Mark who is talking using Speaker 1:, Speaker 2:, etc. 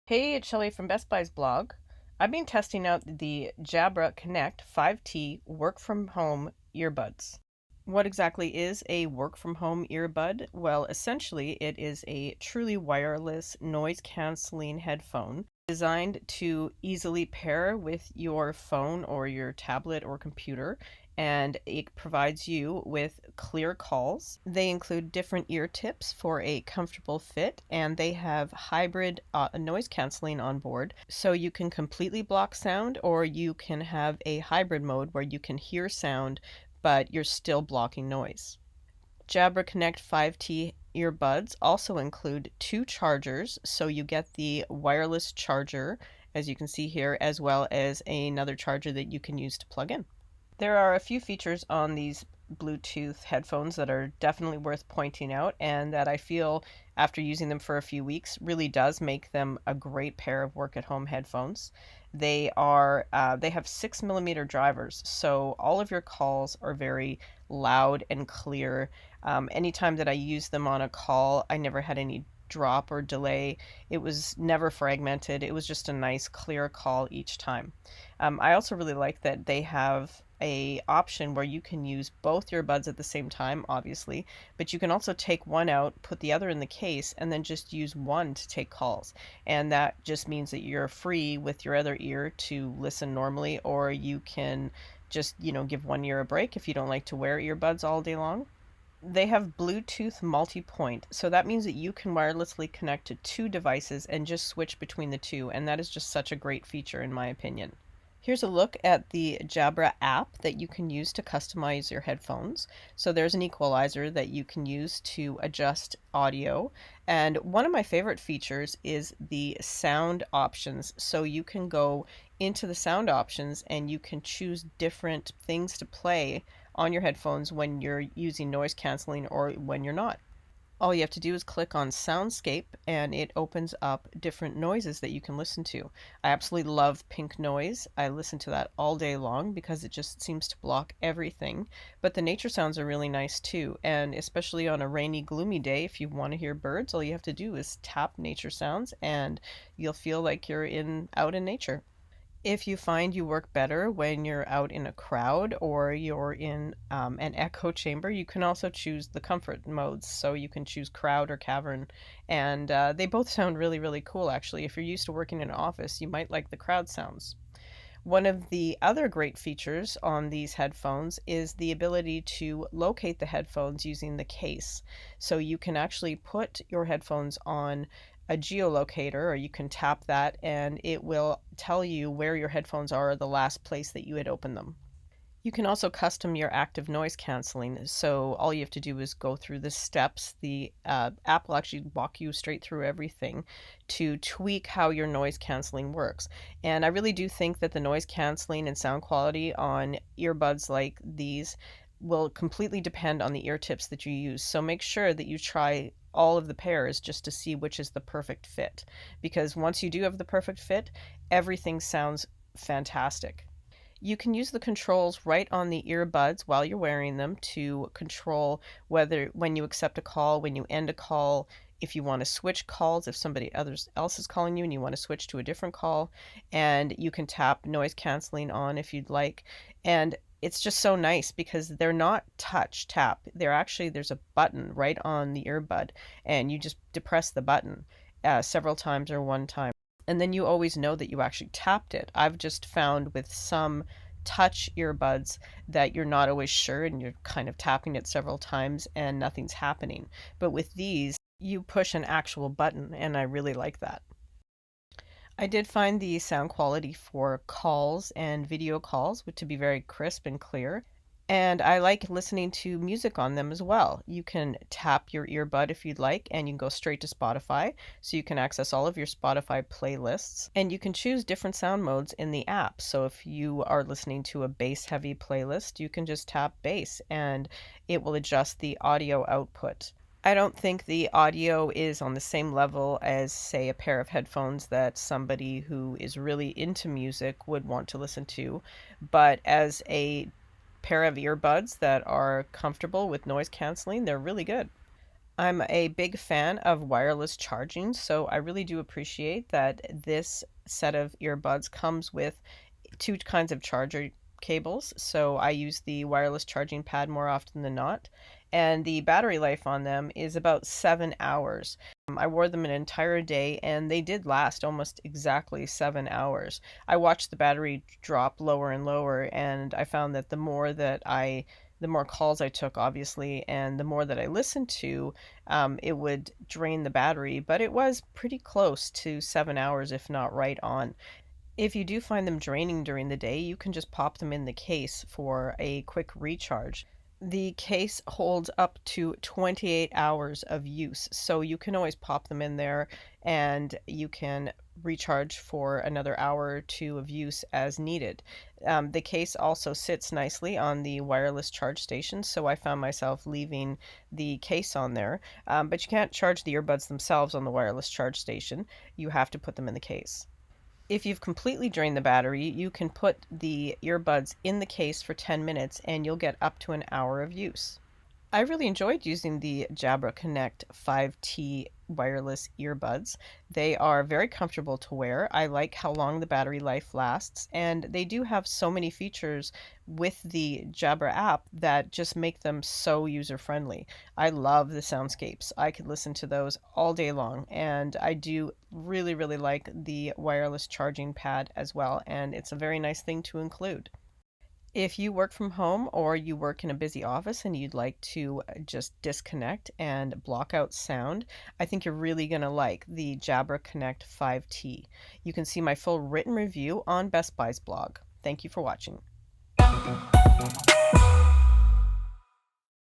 Speaker 1: Hey, it's Shelley from Best Buy's blog. I've been testing out the Jabra Connect 5T work from home earbuds. What exactly is a work from home earbud? Well, essentially, it is a truly wireless noise canceling headphone designed to easily pair with your phone or your tablet or computer, and it provides you with clear calls. They include different ear tips for a comfortable fit, and they have hybrid noise canceling on board, so you can completely block sound or you can have a hybrid mode where you can hear sound but you're still blocking noise. Jabra Connect 5T earbuds also include two chargers, so you get the wireless charger, as you can see here, as well as another charger that you can use to plug in. There are a few features on these Bluetooth headphones that are definitely worth pointing out, and that I feel after using them for a few weeks really does make them a great pair of work at home headphones. They have 6 millimeter drivers, so all of your calls are very loud and clear. Anytime that I use them on a call, I never had any drop or delay. It was never fragmented. It was just a nice clear call each time. I also really like that they have a option where you can use both your buds at the same time, obviously, but you can also take one out, put the other in the case, and then just use one to take calls. And that just means that you're free with your other ear to listen normally, or you can just, give one ear a break if you don't like to wear earbuds all day long. They have Bluetooth multi-point, so that means that you can wirelessly connect to two devices and just switch between the two, and that is just such a great feature in my opinion. Here's a look at the Jabra app that you can use to customize your headphones. So there's an equalizer that you can use to adjust audio. And one of my favorite features is the sound options. So you can go into the sound options and you can choose different things to play on your headphones when you're using noise canceling or when you're not. All you have to do is click on Soundscape and it opens up different noises that you can listen to. I absolutely love pink noise. I listen to that all day long because it just seems to block everything. But the nature sounds are really nice too. And especially on a rainy, gloomy day, if you want to hear birds, all you have to do is tap nature sounds and you'll feel like you're out in nature. If you find you work better when you're out in a crowd or you're in an echo chamber, you can also choose the comfort modes. So you can choose crowd or cavern, and they both sound really, really cool actually. If you're used to working in an office, you might like the crowd sounds. One of the other great features on these headphones is the ability to locate the headphones using the case. So you can actually put your headphones on a geolocator, or you can tap that and it will tell you where your headphones are, the last place that you had opened them. You can also custom your active noise canceling. So all you have to do is go through the steps. The app will actually walk you straight through everything to tweak how your noise canceling works. And I really do think that the noise canceling and sound quality on earbuds like these will completely depend on the ear tips that you use. So make sure that you try all of the pairs just to see which is the perfect fit. Because once you do have the perfect fit, everything sounds fantastic. You can use the controls right on the earbuds while you're wearing them to control whether when you accept a call, when you end a call, if you want to switch calls, if somebody others else is calling you and you want to switch to a different call, and you can tap noise canceling on if you'd like. And it's just so nice because they're not touch tap. There's a button right on the earbud and you just depress the button several times or one time, and then you always know that you actually tapped it. I've just found with some touch earbuds that you're not always sure and you're kind of tapping it several times and nothing's happening. But with these, you push an actual button, and I really like that. I did find the sound quality for calls and video calls to be very crisp and clear. And I like listening to music on them as well. You can tap your earbud if you'd like, and you can go straight to Spotify. So you can access all of your Spotify playlists. And you can choose different sound modes in the app. So if you are listening to a bass heavy playlist, you can just tap bass and it will adjust the audio output. I don't think the audio is on the same level as, say, a pair of headphones that somebody who is really into music would want to listen to. But as a pair of earbuds that are comfortable with noise canceling, they're really good. I'm a big fan of wireless charging, so I really do appreciate that this set of earbuds comes with two kinds of charger cables. So I use the wireless charging pad more often than not. And the battery life on them is about 7 hours. I wore them an entire day and they did last almost exactly 7 hours. I watched the battery drop lower and lower, and I found that the more calls I took, obviously, and the more that I listened to, it would drain the battery, but it was pretty close to 7 hours, if not right on. If you do find them draining during the day, you can just pop them in the case for a quick recharge. The case holds up to 28 hours of use, so you can always pop them in there and you can recharge for another hour or two of use as needed. The case also sits nicely on the wireless charge station, so I found myself leaving the case on there. But you can't charge the earbuds themselves on the wireless charge station, you have to put them in the case. If you've completely drained the battery, you can put the earbuds in the case for 10 minutes and you'll get up to an hour of use. I really enjoyed using the Jabra Connect 5T wireless earbuds. They are very comfortable to wear. I like how long the battery life lasts, and they do have so many features with the Jabra app that just make them so user friendly. I love the soundscapes. I could listen to those all day long, and I do really, really like the wireless charging pad as well, and it's a very nice thing to include. If you work from home or you work in a busy office and you'd like to just disconnect and block out sound, I think you're really going to like the Jabra Connect 5T. You can see my full written review on Best Buy's blog. Thank you for watching.